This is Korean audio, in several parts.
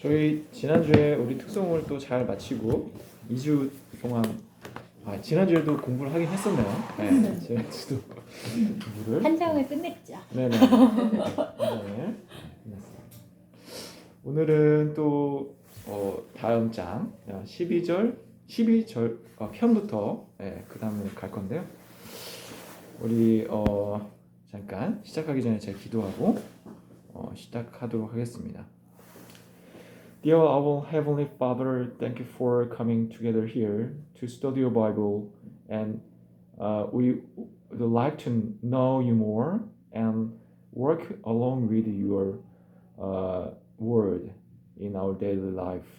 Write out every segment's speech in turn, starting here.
저희 지난주에 우리 특성을 또 잘 마치고 2주 동안 지난주에도 공부를 하긴 했었네요. 네, 지난주도 공부를 한 장을 끝냈죠. 네네 한 장을 끝냈습니다. 오늘은 또 다음 장 12절 편부터 그 다음으로 갈 건데요. 우리 잠깐 시작하기 전에 제가 기도하고 시작하도록 하겠습니다. Dear our Heavenly Father, thank you for coming together here to study your Bible, and we would like to know you more and work along with your word in our daily life.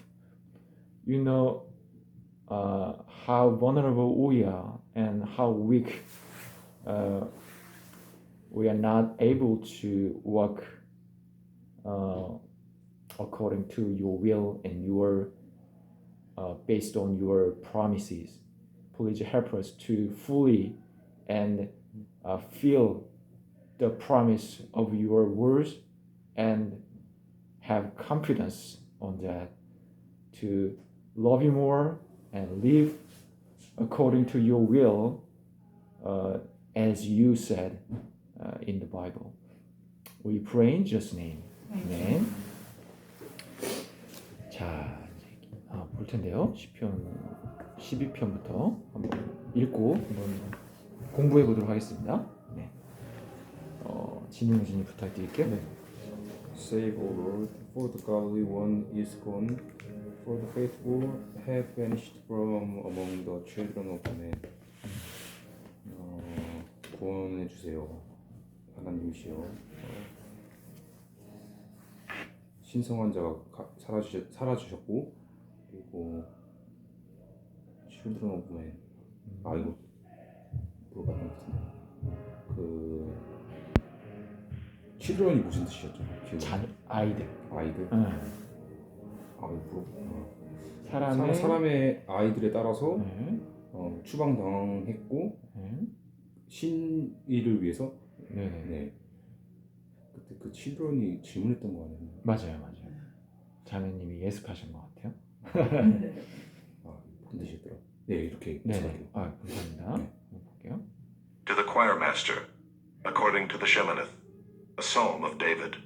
You know how vulnerable we are and how weak we are not able to walk according to your will and your based on your promises. Please help us to fully and feel the promise of your words and have confidence on that to love you more and live according to your will as you said in the Bible. We pray in Jesus' name. Amen. 자, 볼 텐데요. 시편 12편부터 한번 읽고 한번 공부해 보도록 하겠습니다. 네. 진용진이 부탁드릴게요. 네. Save, O Lord, for the godly one is gone, for the faithful have vanished from among the children of men. 구원해 주세요, 하나님이시여. 신성한 자가 사라지셨고, 그리고 children of men. 이거 물어봤던 것 같은데. children이 무슨 뜻이었죠? 아이들. 아이들. 사람의 아이들에 따라서 추방당했고 신의를 위해서. 네. 그때 그 children이 질문했던 거 아니에요? 맞아요. 자매님이 예습하신 것 같아요. 무슨 뜻이었더라? 네, 이렇게. 네. 감사합니다. 네. 볼게요. To the choir master, according to the Sheminith, a psalm of David.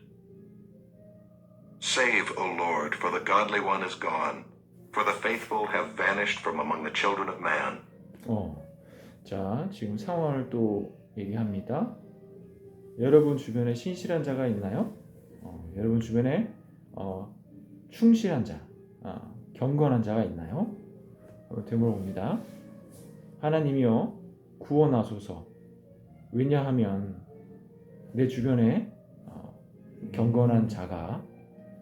Save, O Lord, for the godly one is gone, for the faithful have vanished from among the children of man. 자, 지금 상황을 또 얘기합니다. 여러분 주변에 신실한 자가 있나요? 여러분 주변에 충실한 자, 경건한 자가 있나요? 되물어봅니다. 하나님이여 구원하소서. 왜냐하면 내 주변에 경건한 자가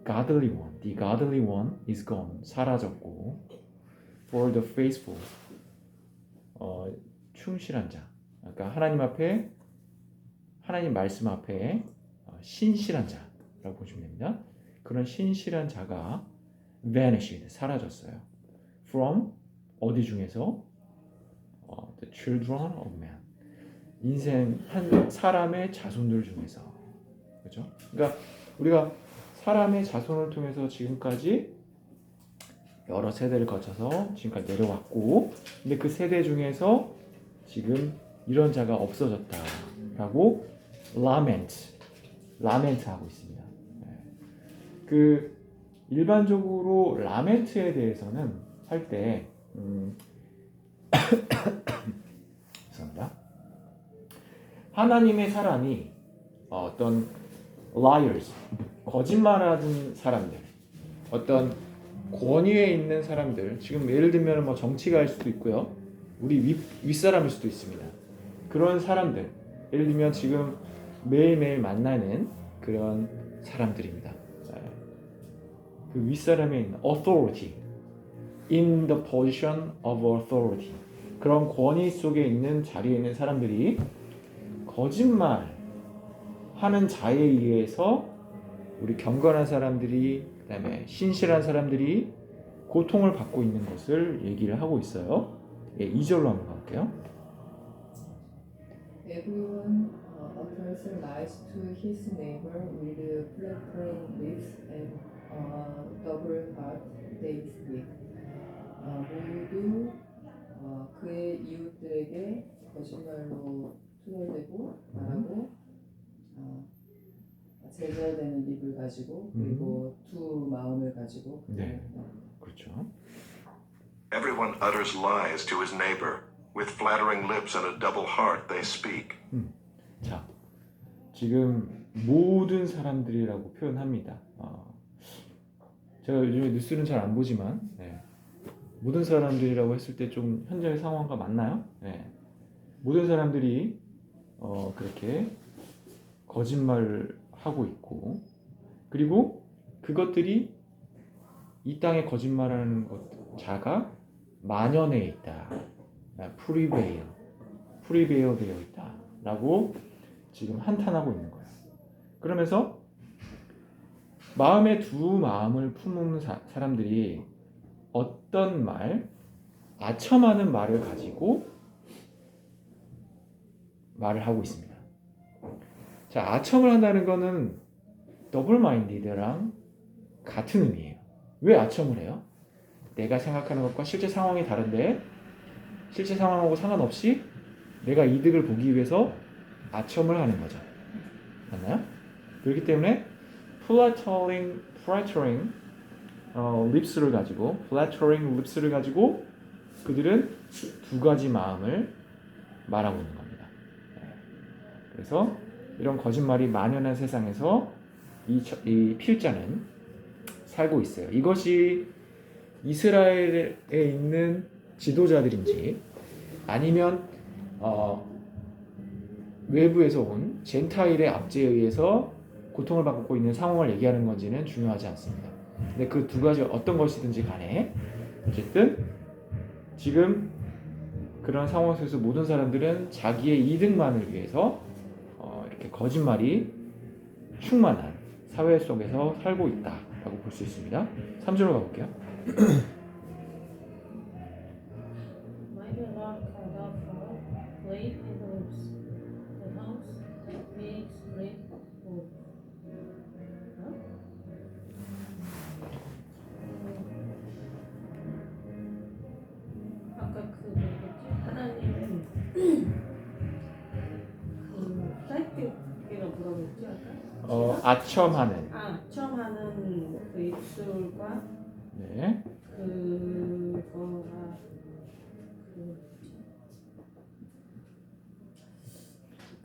godly one, the godly one is gone, 사라졌고, for the faithful, 충실한 자, 그러니까 하나님 말씀 앞에 신실한 자라고 보시면 됩니다. 그런 신실한 자가 vanished, 사라졌어요. from 어디 중에서? the children of man, 인생 한 사람의 자손들 중에서. 그렇죠? 그러니까 우리가 사람의 자손을 통해서 지금까지 여러 세대를 거쳐서 지금까지 내려왔고, 근데 그 세대 중에서 지금 이런 자가 없어졌다라고 라멘트 하고 있습니다. 그 일반적으로 라멘트에 대해서는 할 때 죄송합니다. 하나님의 사람이 어떤 liars, 거짓말하는 사람들, 어떤 권위에 있는 사람들, 지금 예를 들면 뭐 정치가일 수도 있고요, 우리 윗사람일 수도 있습니다. 그런 사람들, 예를 들면 지금 매일매일 만나는 그런 사람들입니다. 그 윗사람에 있는 authority, in the position of authority, 그런 권위 속에 있는 자리에 있는 사람들이 거짓말 하는 자에 의해서 우리 경건한 사람들이, 그 다음에 신실한 사람들이 고통을 받고 있는 것을 얘기를 하고 있어요. 2절로 한번 가볼게요. Everyone utters lies to his neighbor with flattering lips and double heart they speak. 모두 그의 이웃들에게 거짓말로 투덜대고 말하고 제절되는 입을 가지고 그리고 두 마음을 가지고 네. 그렇죠. Everyone utters lies to his neighbor. With flattering lips and a double heart they speak. 자, 지금 모든 사람들이라고 표현합니다. 제가 요즘에 뉴스는 잘 안 보지만 모든 사람들이라고 했을 때 좀 현재의 상황과 맞나요? 모든 사람들이 그렇게 거짓말을 하고 있고 그리고 그것들이 이 땅에 거짓말하는 것 자가 만연해 있다. 프리베어 되어 있다. 라고 지금 한탄하고 있는 거예요. 그러면서 마음에 두 마음을 품은 사람들이 어떤 말, 아첨하는 말을 가지고 말을 하고 있습니다. 자, 아첨을 한다는 거는 더블 마인디드랑 같은 의미예요. 왜 아첨을 해요? 내가 생각하는 것과 실제 상황이 다른데 실제 상황하고 상관없이 내가 이득을 보기 위해서 아첨을 하는 거죠. 맞나요? 그렇기 때문에 flattering lips를 가지고 그들은 두 가지 마음을 말하고 있는 겁니다. 그래서 이런 거짓말이 만연한 세상에서 이 필자는 살고 있어요. 이것이 이스라엘에 있는 지도자들인지 아니면 외부에서 온 젠타일의 압제에 의해서 고통을 받고 있는 상황을 얘기하는 건지는 중요하지 않습니다. 근데 그 두 가지 어떤 것이든지 간에 어쨌든 지금 그런 상황 속에서 모든 사람들은 자기의 이득만을 위해서 이렇게 거짓말이 충만한 사회 속에서 살고 있다라고 볼 수 있습니다. 3절로 가볼게요. Might the Lord cut off all blade and lips, the house that makes great bold. 아까 그 뭐였지? 하나님은 그 사이트가 뭐라고 했지 아까? 아첨하는 처음하는 그 입술과 네. 그거가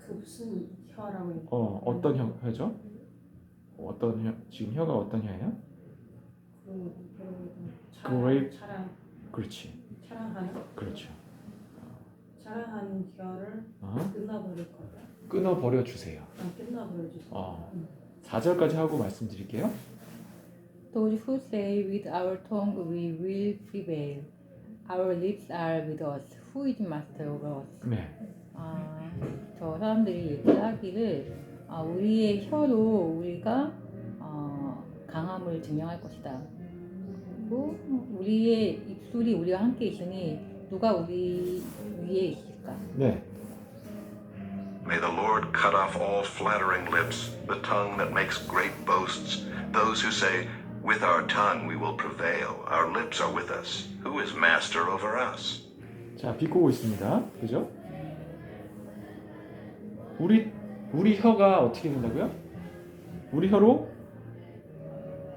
그 무슨 혀라고 했지? 어떤 혀죠? 어떤 혀? 지금 혀가 어떤 혀예요? Grape. 그렇지. 차량하는 그렇죠. 차량하는 혀를 끊어버릴 거다. 끊어버려 주세요. 끊어버려 주세요. 4절까지 하고 말씀드릴게요. Those who say with our tongue we will prevail, our lips are with us. Who is master over us? 네. 저 사람들이 얘기하기를 우리의 혀로 우리가 강함을 증명할 것이다. 그리고 우리의 입술이 우리와 함께 있으니 누가 우리 위에 있을까? 네. May the Lord cut off all flattering lips, the tongue that makes great boasts, those who say, with our tongue we will prevail, our lips are with us. Who is master over us? 자, 비꼬고 있습니다. 그죠? 우리 혀가 어떻게 된다고요? 우리 혀로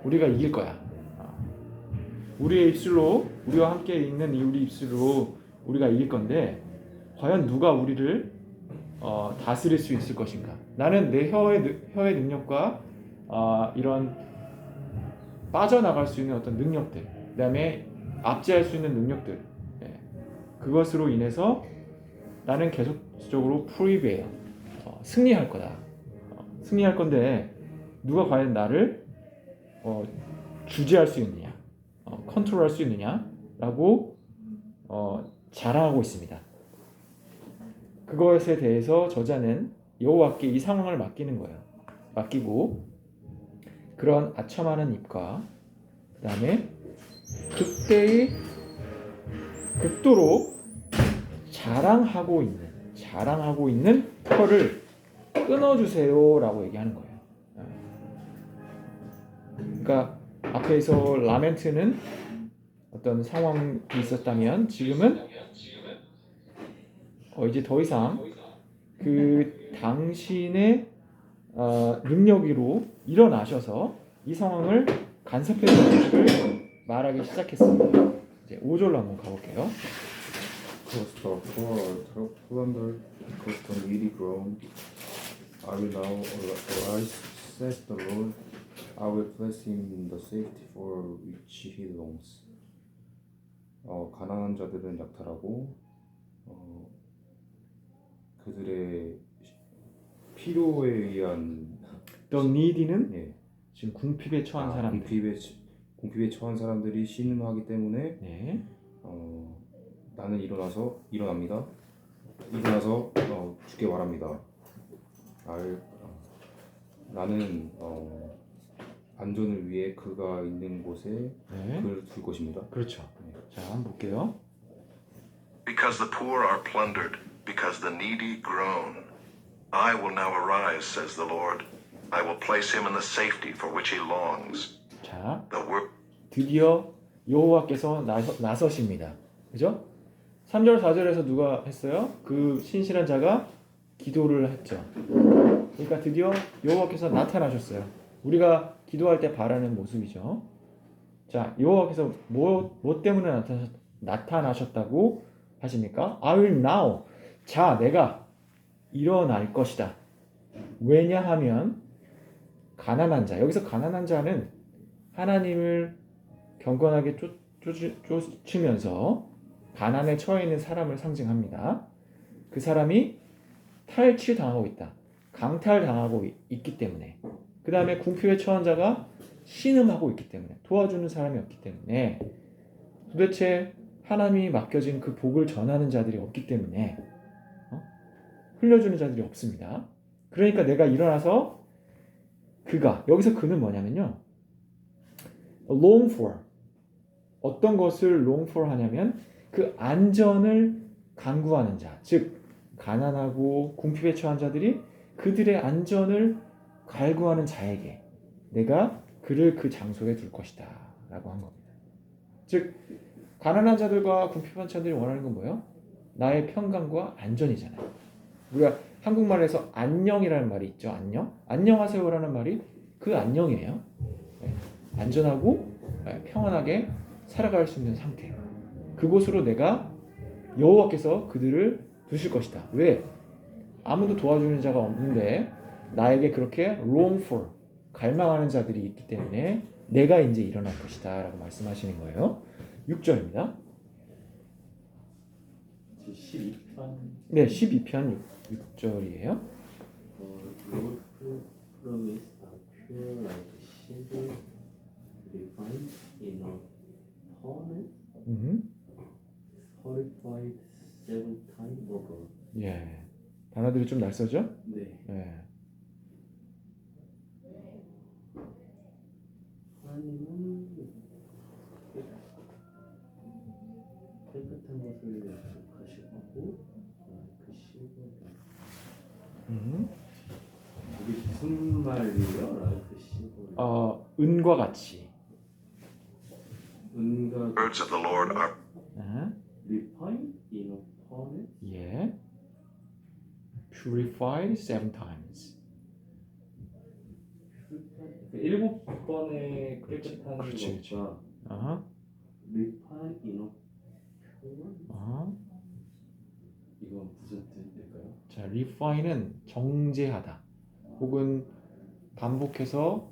우리가 이길 거야. 우리의 입술로 우리와 함께 있는 우리 입술로 우리가 이길 건데 과연 누가 우리를 다스릴 수 있을 것인가? 나는 내 혀의 능력과 이런 빠져나갈 수 있는 어떤 능력들, 그다음에 압제할 수 있는 능력들, 그것으로 인해서 나는 계속적으로 프리베어, 승리할 거다. 승리할 건데 누가 과연 나를 주재할 수 있느냐, 컨트롤할 수 있느냐라고 자랑하고 있습니다. 그것에 대해서 저자는 여호와께 이 상황을 맡기는 거예요. 맡기고 그런 아첨하는 입과 그다음에 극도로 자랑하고 있는 혀를 끊어주세요라고 얘기하는 거예요. 그러니까 앞에서 라멘트는 어떤 상황이 있었다면 지금은 이제 더 이상 그 당신의 능력으로 일어나셔서 이 상황을 간섭해 주시기를 말하기 시작했습니다. 이제 5절로 한번 가볼게요. Because the poor are plundered, because the needy groan. I will now arise, says the Lord. I will place him in the safety for which he longs. 가난한 자들은 약탈하고 그들의 필요에 의한 The needy는 예, 지금 궁핍에 처한 사람들. 궁핍에 처한 사람들이 신음하기 때문에 네. 나는 일어나서 주께 말합니다. 나는 안전을 위해 그가 있는 곳에 네. 그를 둘 것입니다. 그렇죠. 자, 한번 볼게요. Because the poor are plundered, because the needy groan. I will now arise, says the Lord. I will place him in the safety for which he longs. 자, The word 드디어 여호와께서 나서십니다. 그죠? 3절, 4절에서 누가 했어요? 그 신실한 자가 기도를 했죠. 그러니까 드디어 여호와께서 나타나셨어요. 우리가 기도할 때 바라는 모습이죠. 자, 여호와께서 뭐 때문에 나타나셨다고 하십니까? I will now. 자, 내가 일어날 것이다. 왜냐하면 가난한 자. 여기서 가난한 자는 하나님을 경건하게 쫓으면서 가난에 처해 있는 사람을 상징합니다. 그 사람이 탈취당하고 있다. 강탈당하고 있기 때문에. 그 다음에 궁핍에 처한 자가 신음하고 있기 때문에. 도와주는 사람이 없기 때문에. 도대체 하나님이 맡겨진 그 복을 전하는 자들이 없기 때문에 흘려주는 자들이 없습니다. 그러니까 내가 일어나서 여기서 그는 뭐냐면요. long for. 어떤 것을 long for 하냐면 그 안전을 간구하는 자. 즉 가난하고 궁핍에 처한 자들이 그들의 안전을 갈구하는 자에게 내가 그를 그 장소에 둘 것이다 라고 한 겁니다. 즉 가난한 자들과 궁핍한 자들이 원하는 건 뭐예요? 나의 평강과 안전이잖아요. 우리가 한국말에서 안녕이라는 말이 있죠. 안녕? 안녕하세요라는 말이 그 안녕이에요. 안전하고 평안하게 살아갈 수 있는 상태. 그곳으로 내가 여호와께서 그들을 두실 것이다. 왜? 아무도 도와주는 자가 없는데 나에게 그렇게 long for 갈망하는 자들이 있기 때문에 내가 이제 일어날 것이다 라고 말씀하시는 거예요. 6절입니다. 12편 네, 12편 6절이에요. Lord promise are pure like silver refined in a furnace purified 7 times over. 예, 단어들이 좀 낯설죠? 네. 예. 하나님은 깨끗한 것을 약속하시고 그 실버가 이게 무슨 말이에요? 라이프 실버 은과 같이. 은가 Words of the Lord are refined in a furnace. 예. Purified 7 times. 7번의 깨끗한 그렇지. 것과 refined in a pure. 이건 무슨 뜻일까요? 자, refine은 정제하다. 혹은 반복해서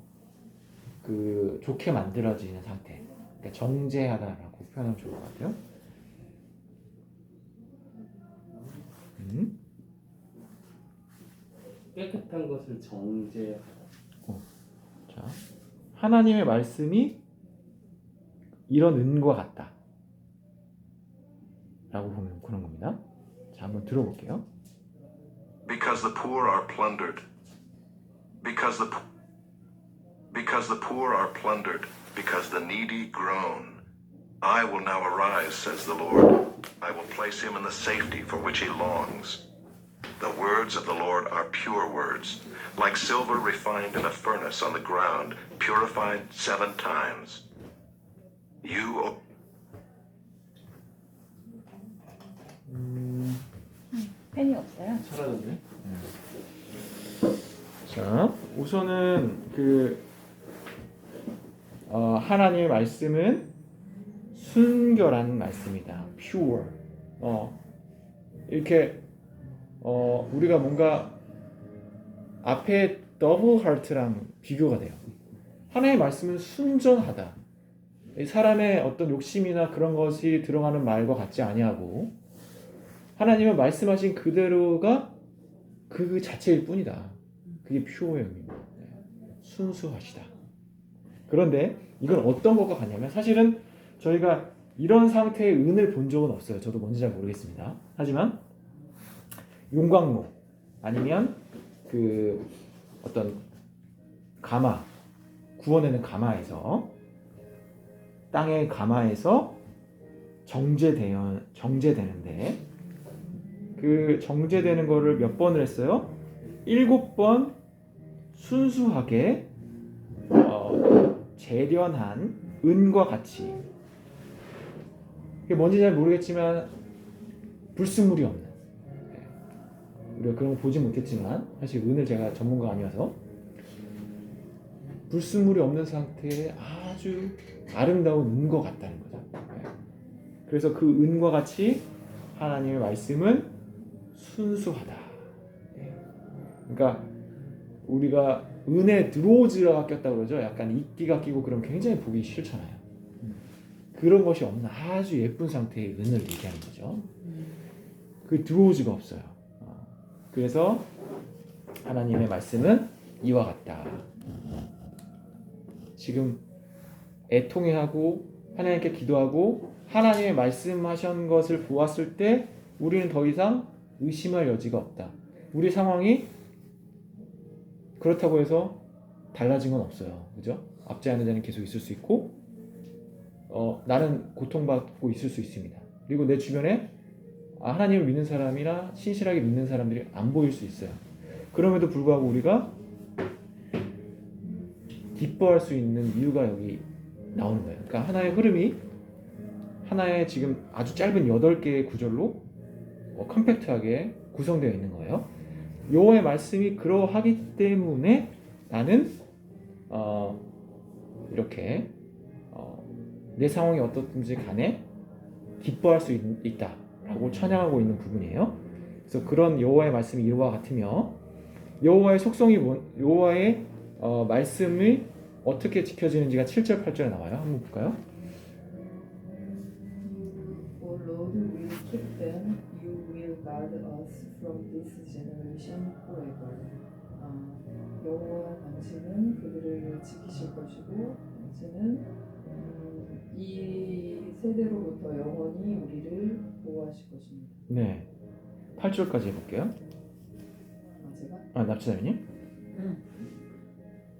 그 좋게 만들어지는 상태. 그러니까 정제하다라고 표현하면 좋을 것 같아요. 깨끗한 것을 정제하다. 자, 하나님의 말씀이 이런 은과 같다. 라고 보면 그런 겁니다. 자, 한번 들어볼게요. because the poor are plundered. Because the poor are plundered, because the needy groan. I will now arise, says the Lord. I will place him in the safety for which he longs. The words of the Lord are pure words, like silver refined in a furnace on the ground, purified 7 times. You, O 펜이 없어요. 사라졌네. 자, 우선은 하나님의 말씀은 순결한 말씀이다. pure. 이렇게 우리가 뭔가 앞에 더블 하트랑 비교가 돼요. 하나님의 말씀은 순전하다. 이 사람의 어떤 욕심이나 그런 것이 들어가는 말과 같지 아니하고 하나님은 말씀하신 그대로가 그 자체일 뿐이다. 그게 퓨어의 의미입니다. 순수하시다. 그런데 이건 어떤 것과 같냐면 사실은 저희가 이런 상태의 은을 본 적은 없어요. 저도 뭔지 잘 모르겠습니다. 하지만 용광로 아니면 그 어떤 가마, 구워내는 가마에서 땅의 가마에서 정제되는데 그 정제되는 거를 몇 번을 했어요? 7번 순수하게 재련한 은과 같이. 이게 뭔지 잘 모르겠지만 불순물이 없는. 우리가 그런 거 보지 못했지만 사실 은을 제가 전문가 아니어서 불순물이 없는 상태의 아주 아름다운 은과 같다는 거죠. 그래서 그 은과 같이 하나님의 말씀은 순수하다. 그러니까 우리가 은에 드로즈가 꼈다고 그러죠. 약간 이끼가 끼고 그러면 굉장히 보기 싫잖아요. 그런 것이 없는 아주 예쁜 상태의 은을 얘기하는 거죠. 그 드로즈가 없어요. 그래서 하나님의 말씀은 이와 같다. 지금 애통해하고 하나님께 기도하고 하나님의 말씀하신 것을 보았을 때 우리는 더 이상 의심할 여지가 없다. 우리 상황이 그렇다고 해서 달라진 건 없어요. 그죠? 앞자하는 자는 계속 있을 수 있고 나는 고통받고 있을 수 있습니다. 그리고 내 주변에 하나님을 믿는 사람이나 신실하게 믿는 사람들이 안 보일 수 있어요. 그럼에도 불구하고 우리가 기뻐할 수 있는 이유가 여기 나오는 거예요. 그러니까 하나의 흐름이 하나의 지금 아주 짧은 8개의 구절로 컴팩트하게 구성되어 있는 거예요. 여호와의 말씀이 그러하기 때문에 나는 이렇게 내 상황이 어떻든지 간에 기뻐할 수 있다라고 찬양하고 있는 부분이에요. 그래서 그런 여호와의 말씀이 이와 같으며 여호와의 속성이 여호와의 말씀이 어떻게 지켜지는지가 7절 8절에 나와요. 한번 볼까요? O Lord, will keep them. You will guard us from this generation forever. 여호와 당신은 그들을 지키실 것이고 당신은 이 세대로부터 영원히 우리를 보호하실 것입니다. 네. 8절까지 해볼게요. 제가 납치자매님.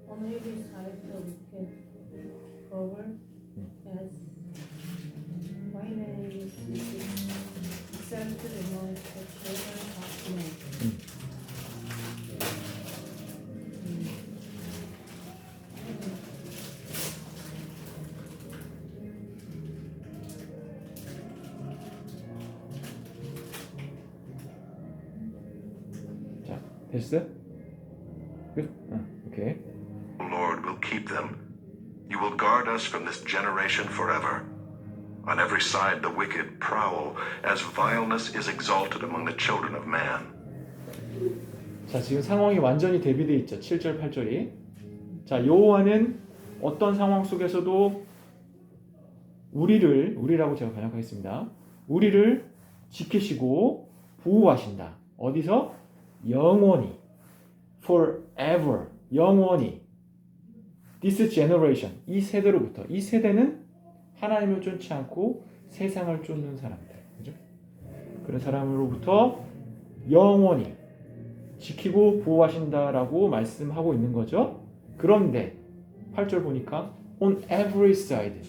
On every side the wicked power has finally exalted among the children of men. 자, 됐어요? 끝? 오케이. The Lord will keep them. You will guard us from this generation forever. On every side the wicked prowl, as vileness is exalted among the children of man. 자, 지금 상황이 완전히 대비되어 있죠. 7절, 8절이. 자, 여호와는 어떤 상황 속에서도 우리라고 제가 번역하겠습니다. 우리를 지키시고 보호하신다. 어디서? 영원히. Forever. 영원히. This generation. 이 세대로부터. 이 세대는 하나님을 쫓지 않고 세상을 쫓는 사람들. 그죠? 그런 사람으로부터 영원히 지키고 보호하신다라고 말씀하고 있는 거죠. 그런데 8절 보니까 on every side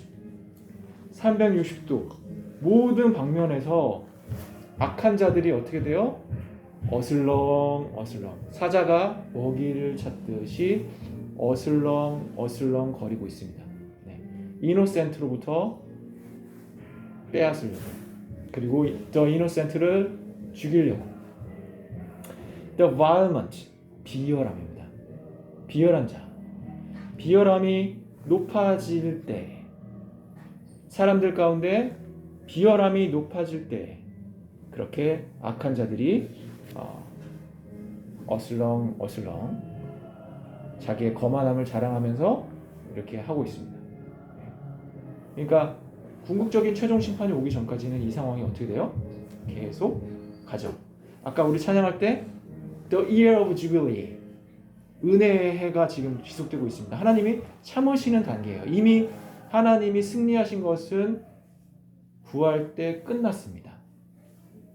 360도 모든 방면에서 악한 자들이 어떻게 돼요? 어슬렁 사자가 먹이를 찾듯이 어슬렁 거리고 있습니다. 네. 이노센트로부터 빼앗으려고 그리고 더 이노센트를 죽이려고 The violent 비열함입니다. 비열한 자 비열함이 높아질 때 사람들 가운데 비열함이 높아질 때 그렇게 악한 자들이 어슬렁 자기의 거만함을 자랑하면서 이렇게 하고 있습니다. 그러니까 궁극적인 최종 심판이 오기 전까지는 이 상황이 어떻게 돼요? 계속 가죠. 아까 우리 찬양할 때 The Year of Jubilee 은혜의 해가 지금 지속되고 있습니다. 하나님이 참으시는 단계예요. 이미 하나님이 승리하신 것은 구할 때 끝났습니다.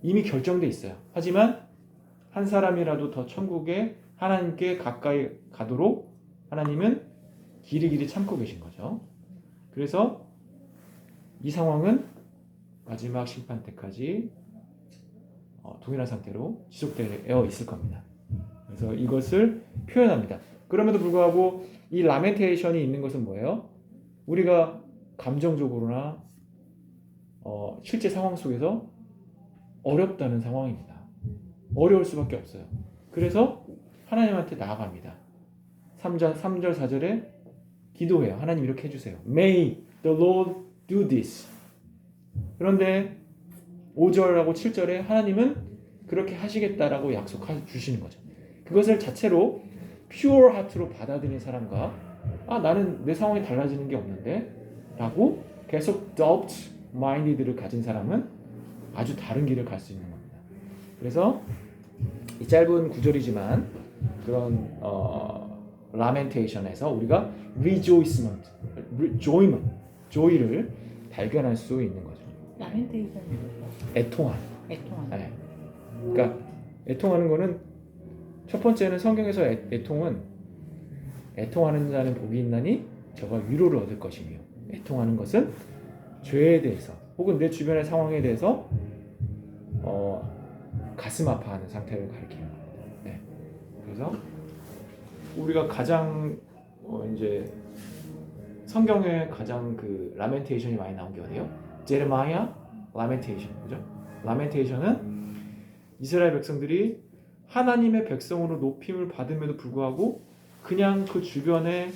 이미 결정돼 있어요. 하지만 한 사람이라도 더 천국에 하나님께 가까이 가도록 하나님은 길이길이 참고 계신 거죠. 그래서 이 상황은 마지막 심판 때까지 동일한 상태로 지속되어 있을 겁니다. 그래서 이것을 표현합니다. 그럼에도 불구하고 이 라멘테이션이 있는 것은 뭐예요? 우리가 감정적으로나 실제 상황 속에서 어렵다는 상황입니다. 어려울 수밖에 없어요. 그래서 하나님한테 나아갑니다. 3절 4절에 기도해요. 하나님 이렇게 해주세요. May the Lord do this. 그런데 5절하고 7절에 하나님은 그렇게 하시겠다라고 약속해 주시는 거죠. 그것을 자체로 pure heart로 받아들이는 사람과 나는 내 상황이 달라지는 게 없는데 라고 계속 doubt minded를 가진 사람은 아주 다른 길을 갈 수 있는 겁니다. 그래서 이 짧은 구절이지만 그런 lamentation에서 우리가 rejoicement, joy를 발견할 수 있는 거죠. 라멘테이션 애통함. 애통하는 네. 그러니까 애통하는 거는 첫 번째는 성경에서 애통하는 자는 복이 있나니 저가 위로를 얻을 것이며 애통하는 것은 죄에 대해서 혹은 내 주변의 상황에 대해서 가슴 아파하는 상태를 가리키는 겁니다. 네. 그래서 우리가 가장 이제 성경에 가장 그 라멘테이션이 많이 나온 게 어디요? 제레마야 라멘테이션, 그죠? 라멘테이션은 이스라엘 백성들이 하나님의 백성으로 높임을 받음에도 불구하고 그냥 그 주변의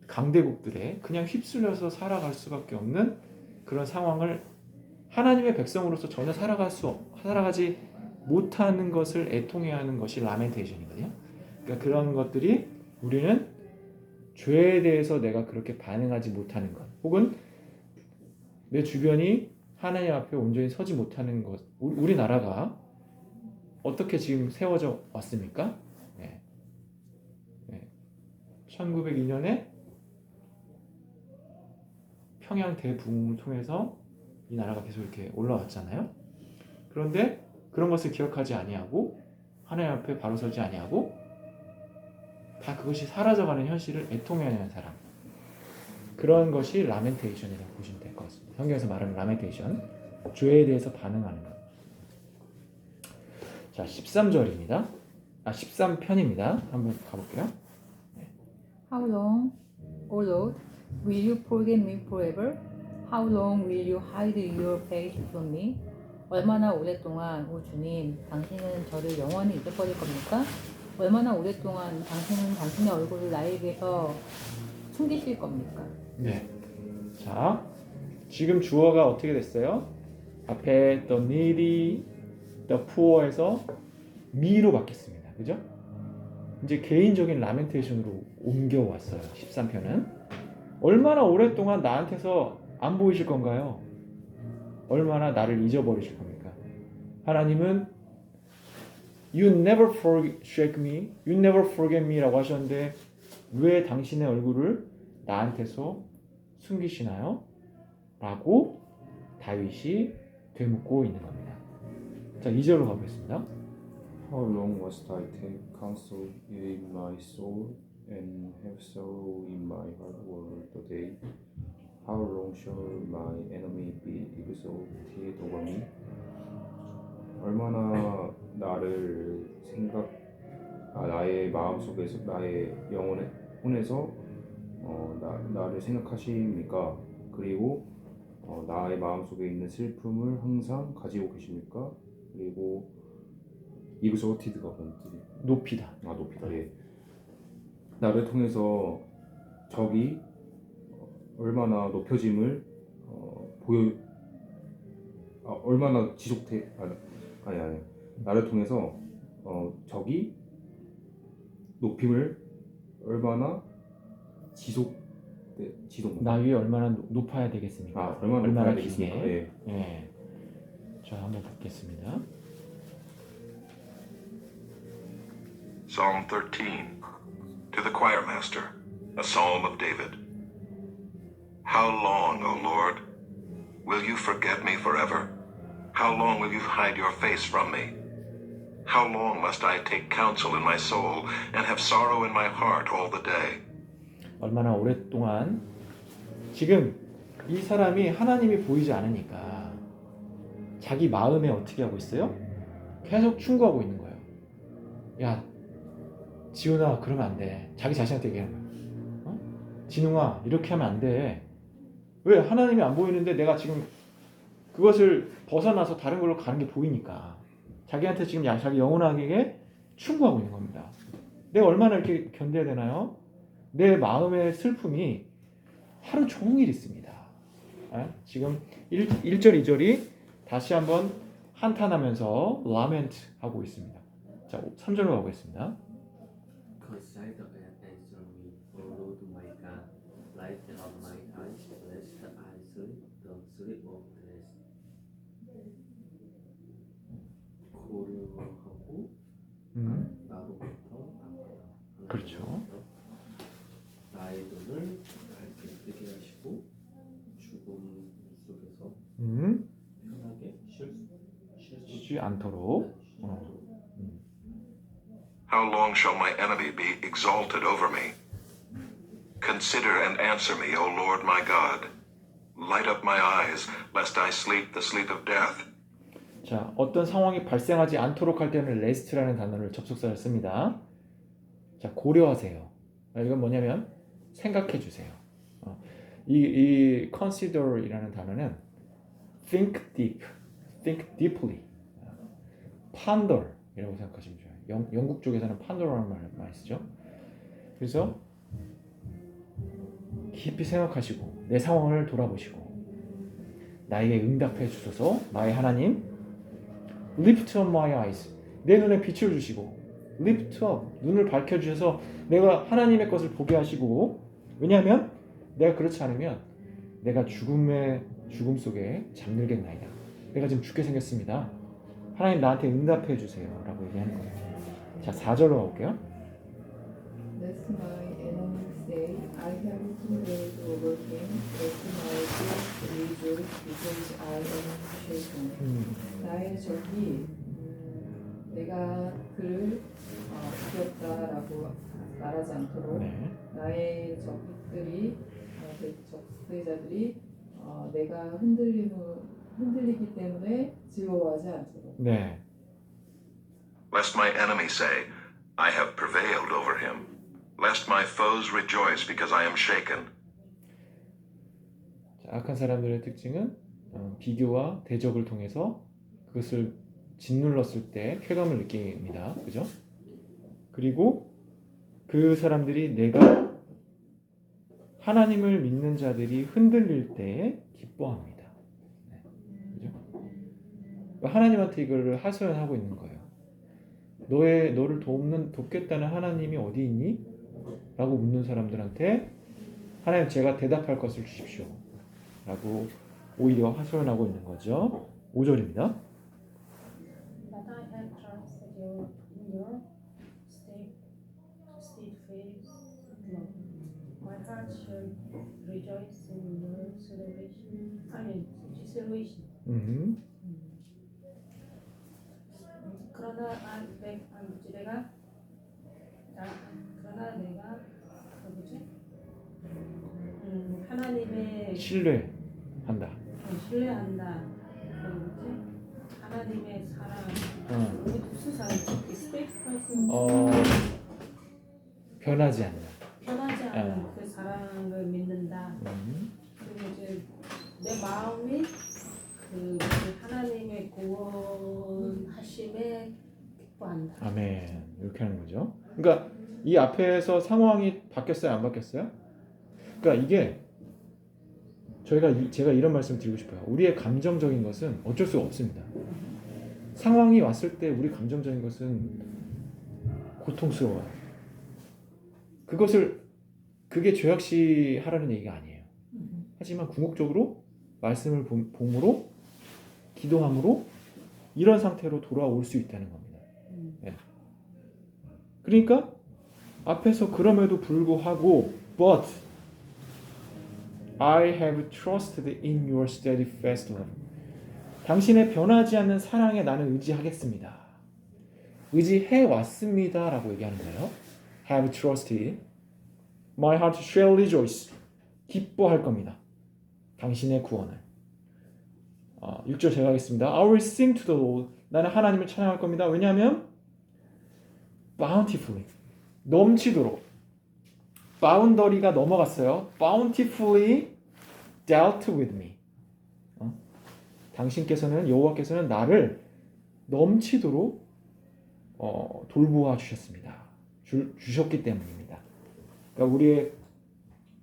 강대국들에 그냥 휩쓸려서 살아갈 수밖에 없는 그런 상황을 하나님의 백성으로서 전혀 살아가지 못하는 것을 애통해야 하는 것이 라멘테이션이거든요. 그러니까 그런 것들이 우리는 죄에 대해서 내가 그렇게 반응하지 못하는 것, 혹은 내 주변이 하나님 앞에 온전히 서지 못하는 것, 우리나라가 어떻게 지금 세워져 왔습니까? 1902년에 평양 대부흥을 통해서 이 나라가 계속 이렇게 올라왔잖아요. 그런데 그런 것을 기억하지 아니하고 하나님 앞에 바로 서지 아니하고 다 그것이 사라져가는 현실을 애통해하는 사람, 그런 것이 라멘테이션이라고 보시면 될 것 같습니다. 성경에서 말하는 라멘테이션, 죄에 대해서 반응하는 것. 자, 13절입니다. 13편입니다. 한번 가볼게요. How long, O Lord, will you forget me forever? How long will you hide your face from me? 얼마나 오랫동안, 오 주님, 당신은 저를 영원히 잊어버릴 겁니까? 얼마나 오랫동안 당신은 당신의 얼굴을 나에게서 숨기실 겁니까? 네. 자, 지금 주어가 어떻게 됐어요? 앞에 the needy, the poor에서 me로 바뀌었습니다. 그죠? 이제 개인적인 라멘테이션으로 옮겨왔어요. 13편은. 얼마나 오랫동안 나한테서 안 보이실 건가요? 얼마나 나를 잊어버리실 겁니까? 하나님은 You never forsake me, You never forget me 라고 하셨는데 왜 당신의 얼굴을 나한테서 숨기시나요? 라고 다윗이 되묻고 있는 겁니다. 자, 2절로 가보겠습니다. How long must I take counsel in my soul and have sorrow in my heart all the day? How long shall my enemy be exalted over me? 얼마나 나를 나의 마음 속에서 나의 영혼에 혼에서 나를 생각하십니까? 그리고 나의 마음 속에 있는 슬픔을 항상 가지고 계십니까? 그리고 exalted가 뭔 뜻이? 높이다. 높이다. 예. 나를 통해서 적이 얼마나 높여짐을 얼마나 아니 나를 통해서 적이 높임을 얼마나 지속 나 위에 얼마나 높아야 되겠습니까? 얼마나 높아야 되겠습니까? 길게. 예. 예. 자, 한번 보겠습니다. Psalm 13. To the choir master, a psalm of David. How long, O Lord, will you forget me forever? How long will you hide your face from me? How long must I take counsel in my soul and have sorrow in my heart all the day? 얼마나 오랫동안 지금 이 사람이 하나님이 보이지 않으니까 자기 마음에 어떻게 하고 있어요? 계속 충고하고 있는 거예요. 야, 지훈아, 그러면 안 돼. 자기 자신한테 얘기하는 거예요. 진웅아, 이렇게 하면 안 돼. 왜? 하나님이 안 보이는데 내가 지금 그것을 벗어나서 다른 걸로 가는 게 보이니까 자기한테 지금 자기 영혼에게 충고하고 있는 겁니다. 내가 얼마나 이렇게 견뎌야 되나요? 내 마음의 슬픔이 하루 종일 있습니다. 지금 1절, 2절이 다시 한번 한탄하면서 lament 하고 있습니다. 자, 3절로 가보겠습니다. Consider and answer me, O Lord my God. Light up my eyes, lest I sleep the sleep of death. 고려하고 나로부터 나가라. 그렇죠. 나의 눈을 밝게 뜨게 하시고 죽음 속에서 편하게 쉬지 않도록. How long shall my enemy be exalted over me? Consider and answer me, O Lord my God. Light up my eyes, lest I sleep the sleep of death. 자, 어떤 상황이 발생하지 않도록 할 때는 레스트라는 단어를 접속사를 씁니다. 자, 고려하세요. 이건 뭐냐면 생각해 주세요. 이 consider이라는 단어는 think deeply, ponder 이라고 생각하시면 좋아요. 영국 쪽에서는 ponder라는 말을 많이 쓰죠. 그래서 깊이 생각하시고 내 상황을 돌아보시고 나에게 응답해 주소서. 나의 하나님, lift up my eyes, 내 눈에 빛을 주시고 lift up, 눈을 밝혀주셔서 내가 하나님의 것을 보게 하시고, 왜냐하면 내가 그렇지 않으면 내가 죽음 속에 잠들겠나이다. 내가 지금 죽게 생겼습니다. 하나님 나한테 응답해 주세요 라고 얘기하는 거예요. 자, 4절로 가볼게요. Lest my enemies say, I have prevailed over him. Lest my guilt rejoice because I am shaken. 나의 적이 내가 그를 죽였다라고 말하지 않도록 네. 나의 적들이 적대자들이 내가 흔들리기 때문에 즐거워하지 않도록. 네. Lest my enemies say, I have prevailed over him. Lest my foes rejoice because I am shaken. 자, 악한 사람들의 특징은 비교와 대적을 통해서 그것을 짓눌렀을 때 쾌감을 느낍니다. 그죠? 그리고 그 사람들이 내가 하나님을 믿는 자들이 흔들릴 때 기뻐합니다. 네. 그죠? 하나님한테 이거를 하소연하고 있는 거예요. 너를 돕겠다는 하나님이 어디 있니? 라고 묻는 사람들한테 하나님, 제가 대답할 것을 주십시오 라고 오히려 하소연하고 있는 거죠. 5절입니다. But I have trusted in your steadfast love. My heart shall rejoice in your salvation. 그러나 내가 하나님의 신뢰한다. 신뢰한다. 하나님의 사랑 어, 우리 무슨 사랑이지? 스테이트파이팅 변하지 않는. 변하지 않는 그 사랑을 믿는다. 그리고 이제 내 마음이 그 하나님의 구원하심에 기뻐한다. 아멘. 이렇게 하는 거죠. 그러니까 이 앞에서 상황이 바뀌었어요, 안 바뀌었어요? 그러니까 이게 제가 이런 말씀 드리고 싶어요. 우리의 감정적인 것은 어쩔 수가 없습니다. 상황이 왔을 때 우리 감정적인 것은 고통스러워요. 그게 죄악시 하라는 얘기가 아니에요. 하지만 궁극적으로 말씀을 봉으로 기도함으로 이런 상태로 돌아올 수 있다는 겁니다. 네. 그러니까 앞에서 그럼에도 불구하고 but I have trusted in your steadfast love. 당신의 변하지 않는 사랑에 나는 의지하겠습니다. 의지해 왔습니다 라고 얘기하는 거예요. have trusted. My heart shall rejoice. 기뻐할 겁니다. 당신의 구원을. 6절 제가 하겠습니다. I will sing to the Lord. 나는 하나님을 찬양할 겁니다. 왜냐하면 bountifully. 넘치도록. 바운더리가 넘어갔어요. bountifully dealt with me. 당신께서는 여호와께서는 나를 넘치도록 돌보아 주셨습니다. 주셨기 때문입니다. 그러니까 우리의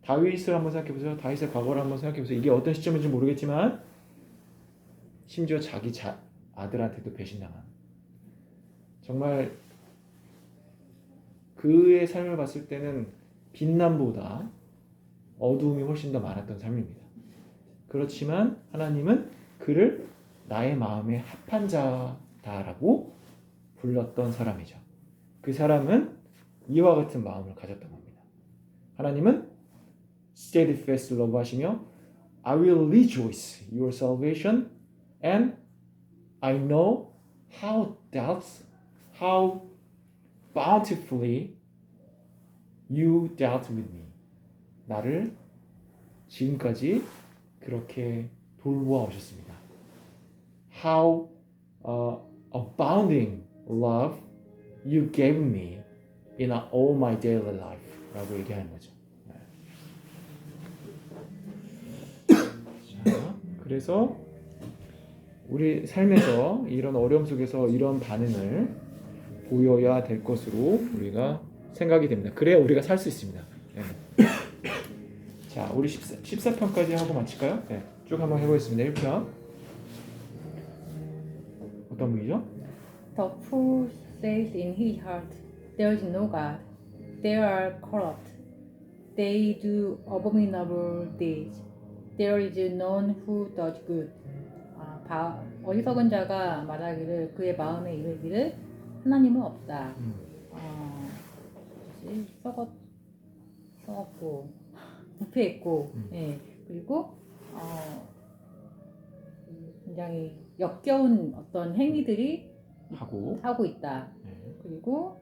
다윗을 한번 생각해 보세요. 다윗의 과거를 한번 생각해 보세요. 이게 어떤 시점인지 모르겠지만 심지어 자기 아들한테도 배신당한 정말 그의 삶을 봤을 때는 빛남보다 어두움이 훨씬 더 많았던 삶입니다. 그렇지만 하나님은 그를 나의 마음에 합한 자다라고 불렀던 사람이죠. 그 사람은 이와 같은 마음을 가졌던 겁니다. 하나님은 steadfast love 하시며 I will rejoice your salvation and I know how bountifully you dealt with me. 나를 지금까지 그렇게 돌보아 오셨습니다. How abounding love you gave me in all my daily life 라고 얘기하는 거죠. 자, 그래서 우리 삶에서 이런 어려움 속에서 이런 반응을 보여야 될 것으로 우리가 생각이 됩니다. 그래야 우리가 살 수 있습니다. 네. 자, 우리 14편까지 하고 마칠까요? 네, 쭉 한번 해보겠습니다. 1편 어떤 분이죠? The fool says in his heart, there is no God. They are corrupt. They do abominable deeds. There is none who does good. 어리석은 자가 말하기를 그의 마음에 이르기를 하나님은 없다. 썩었고 부패했고, 예. 그리고 굉장히 역겨운 어떤 행위들이 하고 있다. 그리고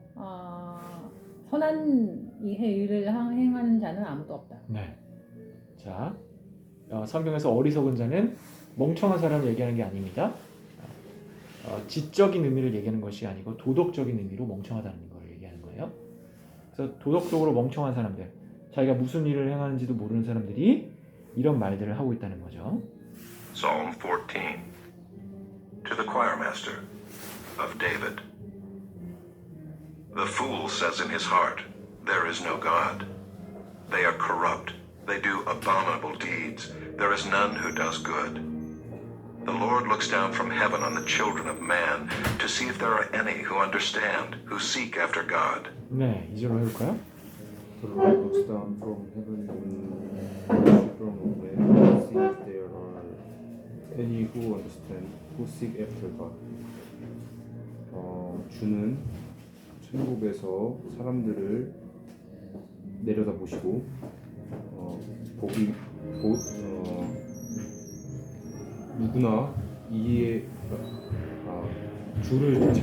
선한 이 일을 행하는 자는 아무도 없다. 네. 자, 성경에서 어리석은 자는 멍청한 사람을 얘기하는 게 아닙니다. 지적인 의미를 얘기하는 것이 아니고 도덕적인 의미로 멍청하다는 걸 얘기하는 거예요. 그래서 도덕적으로 멍청한 사람들, 자기가 무슨 일을 행하는지도 모르는 사람들이 이런 말들을 하고 있다는 거죠. Psalm 14. To the choir master of David. The fool says in his heart, there is no God. They are corrupt. They do abominable deeds. There is none who does good. The Lord looks down from heaven on the children of man to see if there are any who understand, who seek after God. 네, 2절로 해볼까요? The Lord looks down from heaven on the children of men to see if there are any who understand, who seek after God. 주는 천국에서 사람들을 내려다보시고 누구나 주를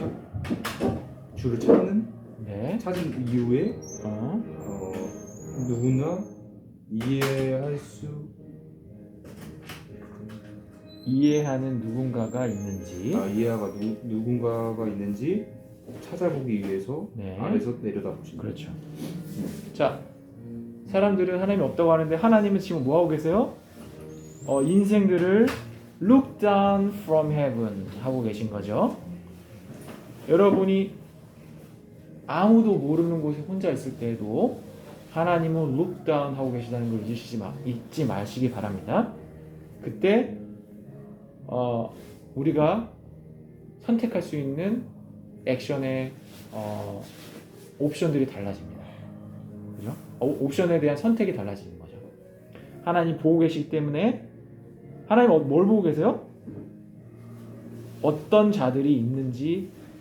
찾은 이후에 누구나 이해할 수 이해하는 누군가가 있는지 이해가 누군가가 있는지 찾아보기 위해서 네. 아래서 내려다보신다. 그렇죠. 자, 사람들은 하나님이 없다고 하는데 하나님은 지금 뭐 하고 계세요? 인생들을 look down from heaven 하고 계신 거죠. 여러분이 아무도 모르는 곳에 혼자 있을 때에도 하나님은 look down 하고 계시다는 걸 잊지 마시기 바랍니다. 그때 우리가 선택할 수 있는 액션의 옵션들이 달라집니다. 그죠? 옵션에 대한 선택이 달라지는 거죠. 하나님 보고 계시기 때문에 하나님 뭘 보고 계세요? 어떤 자들이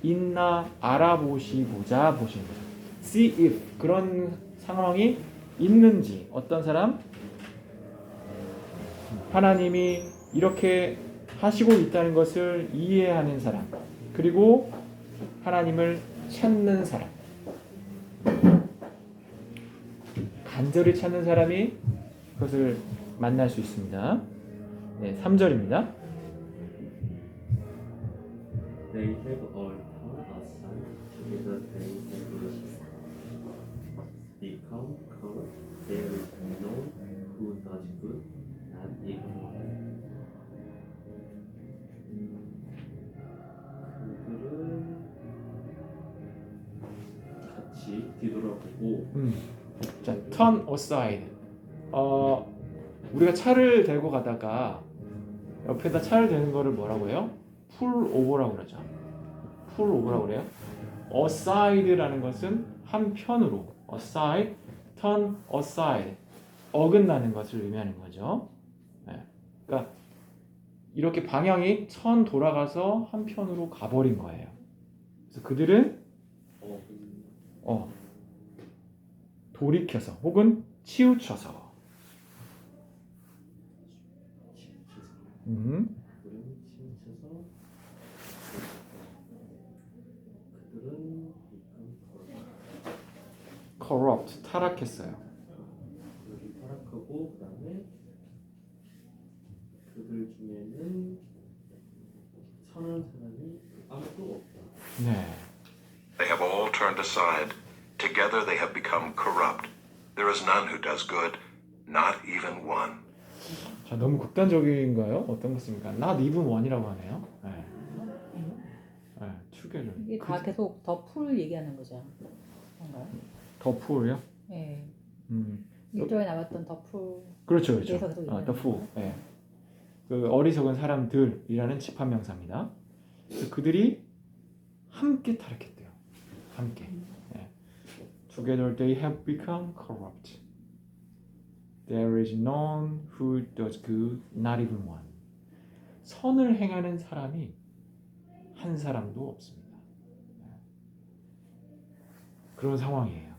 있나 알아보시고자 보시는 거죠. See if 그런 상황이 있는지 어떤 사람 하나님이 이렇게 하시고 있다는 것을 이해하는 사람 그리고 하나님을 찾는 사람 간절히 찾는 사람이 그것을 만날 수 있습니다. 네, 3절입니다. They have all turned aside, together they have become corrupt. There is no who does good, not even one. 그들은 같이 뒤돌아보고 자, turn aside. 우리가 차를 대고 가다가 옆에다 차를 대는 거를 뭐라고 해요? pull over라고 그러죠. pull over라고 그래요. aside라는 것은 한편으로, aside, turn aside, 어긋나는 것을 의미하는 거죠. 네. 그러니까 이렇게 방향이 천 돌아가서 한편으로 가버린 거예요. 그래서 그들은 돌이켜서 혹은 치우쳐서 치우쳐서 그들은 corrupt 타락했어요. 그들이 타락하고 그다음에 그들 중에는 선한 사람이 아무도 없다. 네. They have all turned aside. Together they have become corrupt. There is none who does good, not even one. 자, 너무 극단적인가요? 어떤 것입니까? Not even one이라고 하네요. 네. 네, together. 이게 다 계속 더 풀 얘기하는 거죠. 뭔가요? 더 poor요? 네. 1절에 나왔던 더 풀. 그렇죠, 그래서 그렇죠. 계속 the 얘기하는 fool. 네. 그 어리석은 사람들이라는 집합명사입니다. 그들이 함께 타락했대요. 함께. 네. Together they have become corrupt. There is none who does good, not even one. 선을 행하는 사람이 한 사람도 없습니다. 그런 상황이에요.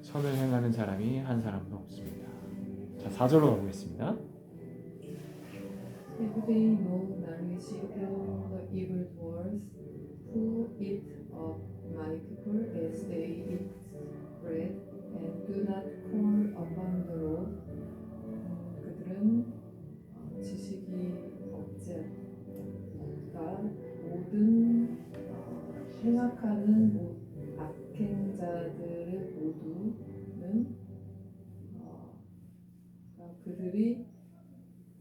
선을 행하는 사람이 한 사람도 없습니다. 자, 4절로 가보겠습니다. Have they no knowledge all the evil doers who eat up my people as they eat bread and do not call upon the Lord? 그들은 지식이 없지 않다. 모든 행악하는 악행자들의 모두는 그들이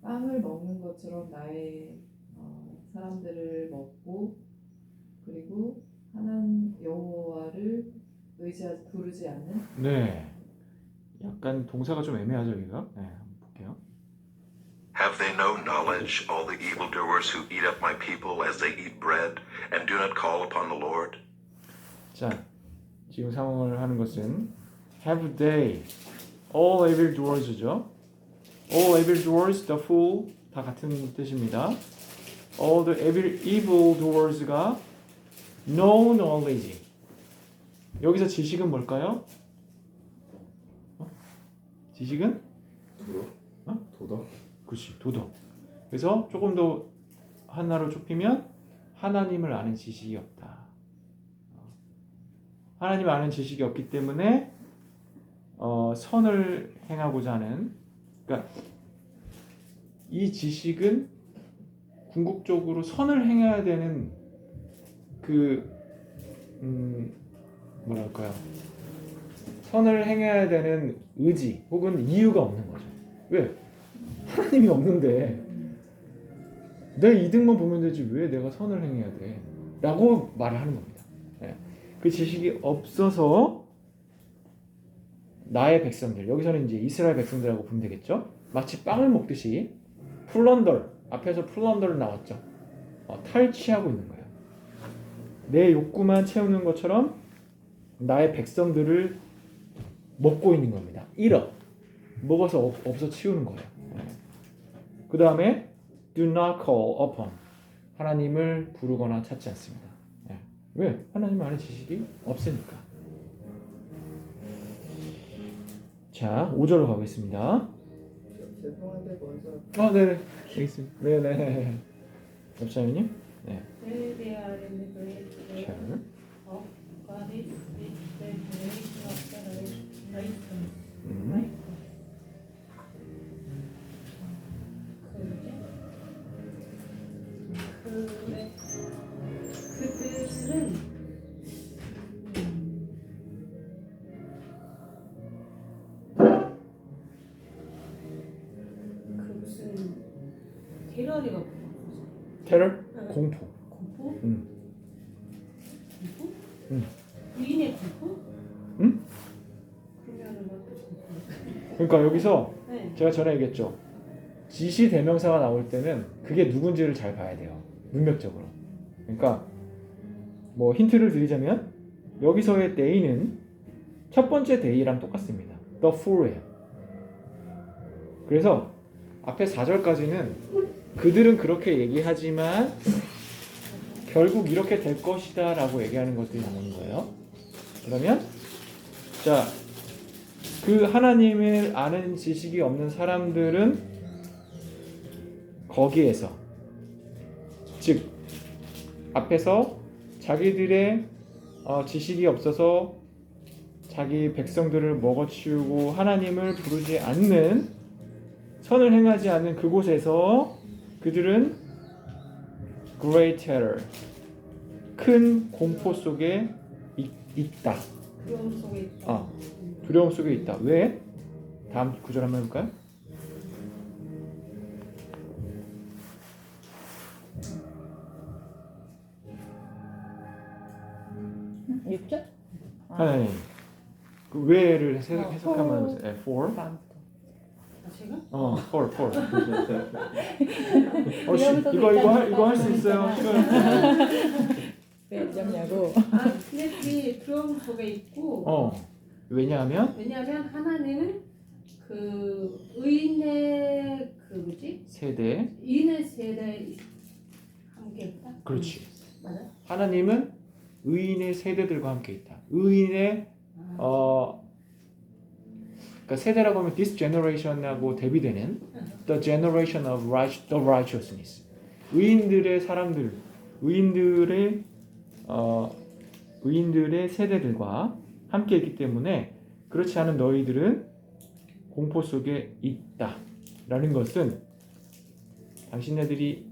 빵을 먹는 것처럼 나의 사람들을 먹고 그리고 하나님 여호와를 부르지 않는. 네, 약간 동사가 좀 애매하죠, 여기가. 네, 한번 볼게요. Have they no knowledge, all the evildoers who eat up my people as they eat bread, and do not call upon the Lord? 자, 지금 상황을 하는 것은 have they all evil doers죠. all evil doers, the fool 다 같은 뜻입니다. all the evil doers가 no knowledge. 여기서 지식은 뭘까요? 지식은? 도덕? 그렇지, 도덕. 그래서 조금 더 하나로 좁히면 하나님을 아는 지식이 없다. 하나님을 아는 지식이 없기 때문에 선을 행하고자 하는, 그러니까 이 지식은 궁극적으로 선을 행해야 되는 그 뭐랄까요? 선을 행해야 되는 의지 혹은 이유가 없는 거죠. 왜? 하나님이 없는데 내 이득만 보면 되지 왜 내가 선을 행해야 돼? 라고 말을 하는 겁니다. 네. 그 지식이 없어서 나의 백성들, 여기서는 이제 이스라엘 백성들하고 보면 되겠죠? 마치 빵을 먹듯이 플런더, 앞에서 플런더를 나왔죠. 탈취하고 있는 거예요. 내 욕구만 채우는 것처럼 나의 백성들을 먹고 있는 겁니다. 먹어서 없어 치우는 거예요. 그 다음에 do not call upon, 하나님을 부르거나 찾지 않습니다. 왜? 하나님 안에 지식이 없으니까. 자, 5절로 가겠습니다. 죄송한데 먼저 네네. 알겠습니다. 네네. 옆사님님? 네. They are in the great day 자, of God is with the generation of the righteous. 음. 그들은 그 무슨 테러리가 뭐야? 테러? 공포. 공포? 음. 공포? 음. 위인의 공포? 음? 그러면은 뭐 공포? 그러니까 여기서 네. 제가 전에 얘기했죠. 지시 대명사가 나올 때는 그게 누군지를 잘 봐야 돼요. 문맥적으로. 그러니까 뭐 힌트를 드리자면 여기서의 day는 첫 번째 day랑 똑같습니다. the fool이에요. 그래서 앞에 4절까지는 그들은 그렇게 얘기하지만 결국 이렇게 될 것이다 라고 얘기하는 것들이 나오는 거예요. 그러면 자, 그 하나님을 아는 지식이 없는 사람들은 거기에서, 즉 앞에서 자기들의 지식이 없어서 자기 백성들을 먹어치우고 하나님을 부르지 않는, 선을 행하지 않는 그곳에서 그들은 great terror, 큰 공포 속에 있다. 두려움 속에 있다. 두려움 속에 있다. 왜? 다음 구절 한번 해볼까요? 육절? 아니. 그 왜를 해석하면 for. 다음부터. 제가? for. 이거 할 수 있어요. 왜 잊었냐고. 근데 두려움 속에 있고. 왜냐하면 왜냐하면 하나님은 그 의인의 그 뭐지? 세대. 의인의 세대에 함께 있다. 그렇지. 맞아? 하나님은 의인의 세대들과 함께 있다. 의인의 그러니까 세대라고 하면 this generation하고 대비되는 the generation of the righteousness. 의인들의 사람들, 의인들의 세대들과 함께 있기 때문에 그렇지 않은 너희들은 공포 속에 있다라는 것은 당신네들이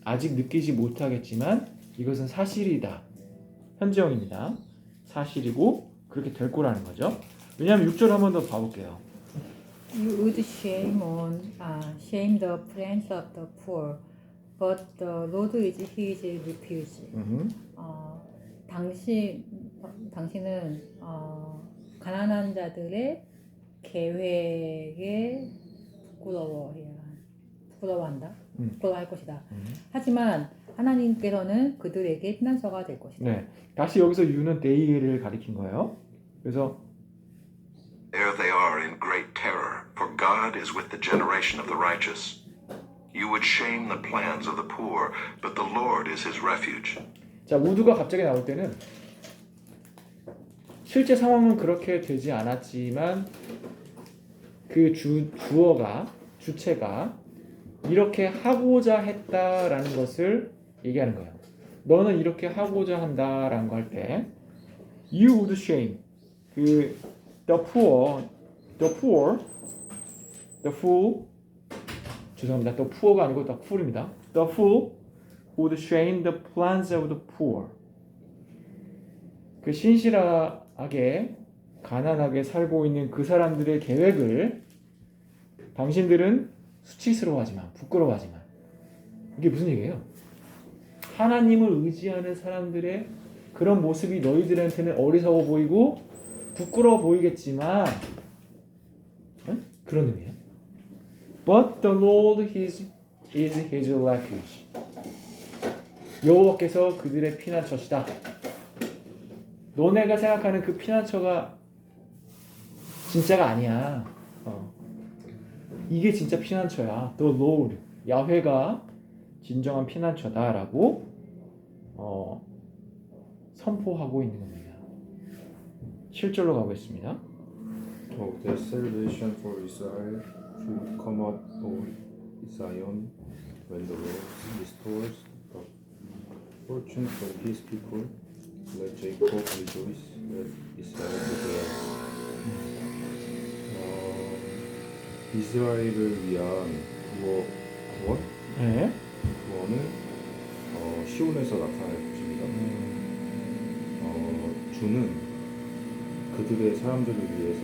아직 느끼지 못하겠지만 이것은 사실이다. 현재형입니다. 사실이고 그렇게 될 거라는 거죠. 왜냐하면 6절 한 번 더 봐볼게요. You would shame the friends of the poor, but the Lord is his refuge. 당신은 가난한 자들의 계획에 부끄러워할 것이다. 하지만 하나님께서는 그들에게 피난처가 될 것이다. 네, 다시 여기서 you는 day를 가리킨 거예요. 그래서 There they are in great terror, for God is with the generation of the righteous. You would shame the plans of the poor, but the Lord is his refuge. 자, would가 갑자기 나올 때는 실제 상황은 그렇게 되지 않았지만 그 주체가 이렇게 하고자 했다라는 것을 얘기하는 거예요. 너는 이렇게 하고자 한다라는 거 할 때 you would shame the poor, the fool, 죄송합니다. the poor가 아니고 the fool입니다. The fool would shame the plans of the poor. 그 신실하게 가난하게 살고 있는 그 사람들의 계획을 당신들은 수치스러워하지만 부끄러워하지만 이게 무슨 얘기예요? 하나님을 의지하는 사람들의 그런 모습이 너희들한테는 어리석어 보이고 부끄러워 보이겠지만 그런 의미예요. But the Lord is his refuge. 여호와께서 그들의 피난처시다. 너네가 생각하는 그 피난처가 진짜가 아니야. 이게 진짜 피난처야. The Lord, 야훼가 진정한 피난처다라고 선포하고 있는 겁니다. 7절로 가보겠습니다. Of the salvation for Israel should come out of Zion when the Lord restores the fortune of his people. Let Jacob rejoice, let Israel be glad. 이스라엘을 위한 구원? 네. 구원은 시온에서 나타날 것입니다. 주는 그들의 사람들을 위해서,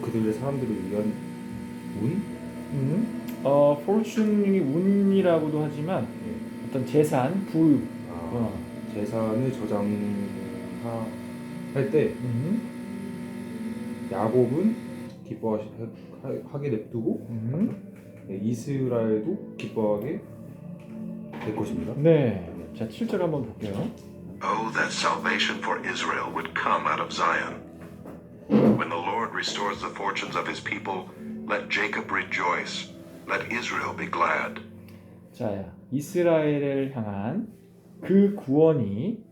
그들의 사람들을 위한 운? fortune이 운이라고도 하지만 어떤 재산, 부유. 재산을 저장할 때 야곱은 기뻐하게 냅두고 이스라엘도 기뻐하게 될 것입니다. 네. 자, 7절 한번 볼게요. Oh, that salvation for Israel would come out of Zion. When the Lord restores the fortunes of his people, let Jacob rejoice, let Israel be glad. 자, 이스라엘을 향한 그 구원이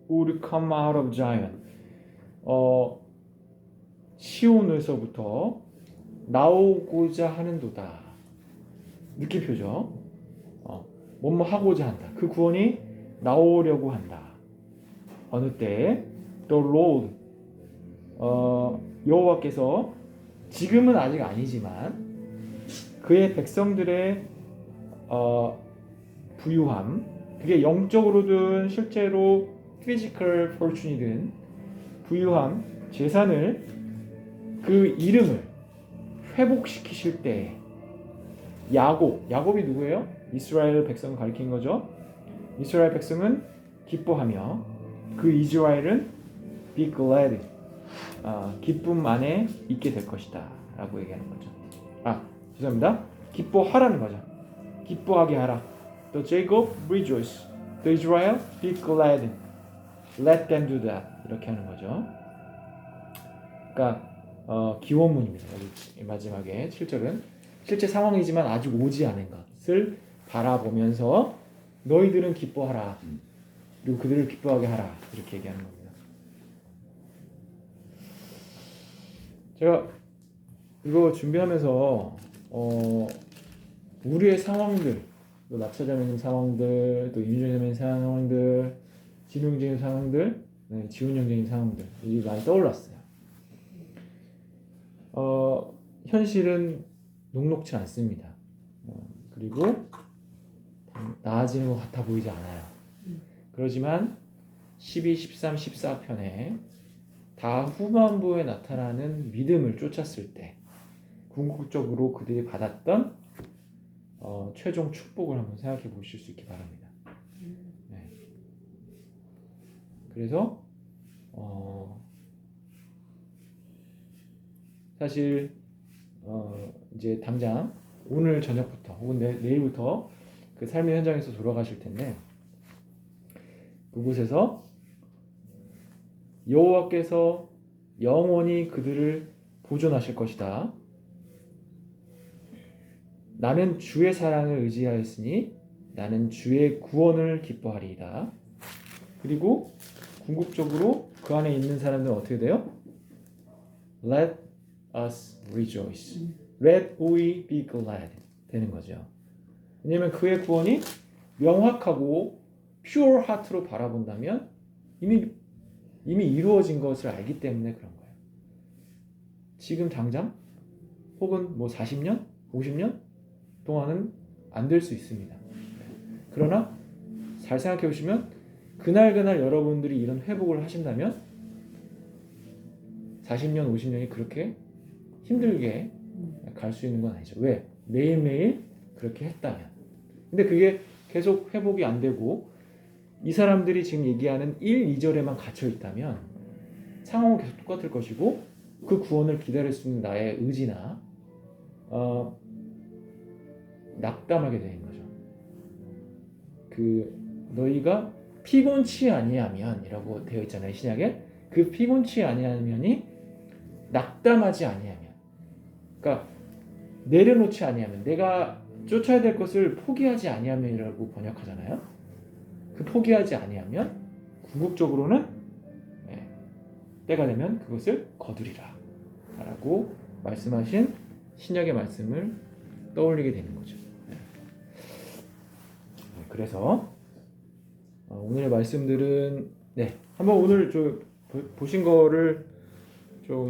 would come out of Zion. 시온에서부터 나오고자 하는도다. 느낌표죠. 뭐뭐 하고자 한다. 그 구원이 나오려고 한다. 어느 때 The Lord 여호와께서 지금은 아직 아니지만 그의 백성들의 부유함, 그게 영적으로든 실제로 physical fortune이든 부유함, 재산을 그 이름을 회복시키실 때 야곱이 누구예요? 이스라엘 백성을 가리킨 거죠. 이스라엘 백성은 기뻐하며 그 이스라엘은 be glad, 기쁨 안에 있게 될 것이다 라고 얘기하는 거죠. 죄송합니다. 기뻐하라는 거죠. 기뻐하게 하라. The Jacob rejoice, the Israel be glad, let them do that. 이렇게 하는 거죠. 그러니까 기원문입니다. 여기 마지막에 7절은 실제 상황이지만 아직 오지 않은 것을 바라보면서 너희들은 기뻐하라. 그리고 그들을 기뻐하게 하라. 이렇게 얘기하는 겁니다. 제가 이거 준비하면서 우리의 상황들, 또 낙차자매님 상황들, 또 윤정자매님 상황들, 진용재님 상황들, 지훈영재님 상황들 이게 많이 떠올랐어요. 현실은 녹록치 않습니다. 그리고 나아지는 것 같아 보이지 않아요. 그렇지만 12, 13, 14편에 다 후반부에 나타나는 믿음을 쫓았을 때 궁극적으로 그들이 받았던 최종 축복을 한번 생각해 보실 수 있기 바랍니다. 네. 그래서 사실 이제 당장 오늘 저녁부터 혹은 내일부터 그 삶의 현장에서 돌아가실 텐데 그곳에서 여호와께서 영원히 그들을 보존하실 것이다. 나는 주의 사랑을 의지하였으니 나는 주의 구원을 기뻐하리이다. 그리고 궁극적으로 그 안에 있는 사람들은 어떻게 돼요? Let us rejoice. Let we be glad 되는 거죠. 왜냐하면 그의 구원이 명확하고 pure heart로 바라본다면 이미 이루어진 것을 알기 때문에 그런 거예요. 지금 당장 혹은 뭐 40년, 50년, 동안은 안 될 수 있습니다. 그러나 잘 생각해 보시면 그날 여러분들이 이런 회복을 하신다면 40년, 50년이 그렇게 힘들게 갈 수 있는 건 아니죠. 왜? 매일매일 그렇게 했다면. 근데 그게 계속 회복이 안 되고 이 사람들이 지금 얘기하는 1, 2절에만 갇혀 있다면 상황은 계속 똑같을 것이고 그 구원을 기다릴 수 있는 나의 의지나 낙담하게 되는 거죠. 그 너희가 피곤치 아니하면이라고 되어 있잖아요. 신약에. 그 피곤치 아니하면이 낙담하지 아니하면. 그러니까 내려놓지 아니하면, 내가 쫓아야 될 것을 포기하지 아니하면이라고 번역하잖아요. 그 포기하지 아니하면 궁극적으로는 때가 되면 그것을 거두리라 라고 말씀하신 신약의 말씀을 떠올리게 되는 거죠. 그래서 오늘의 말씀들은 한번 오늘 보신 거를 좀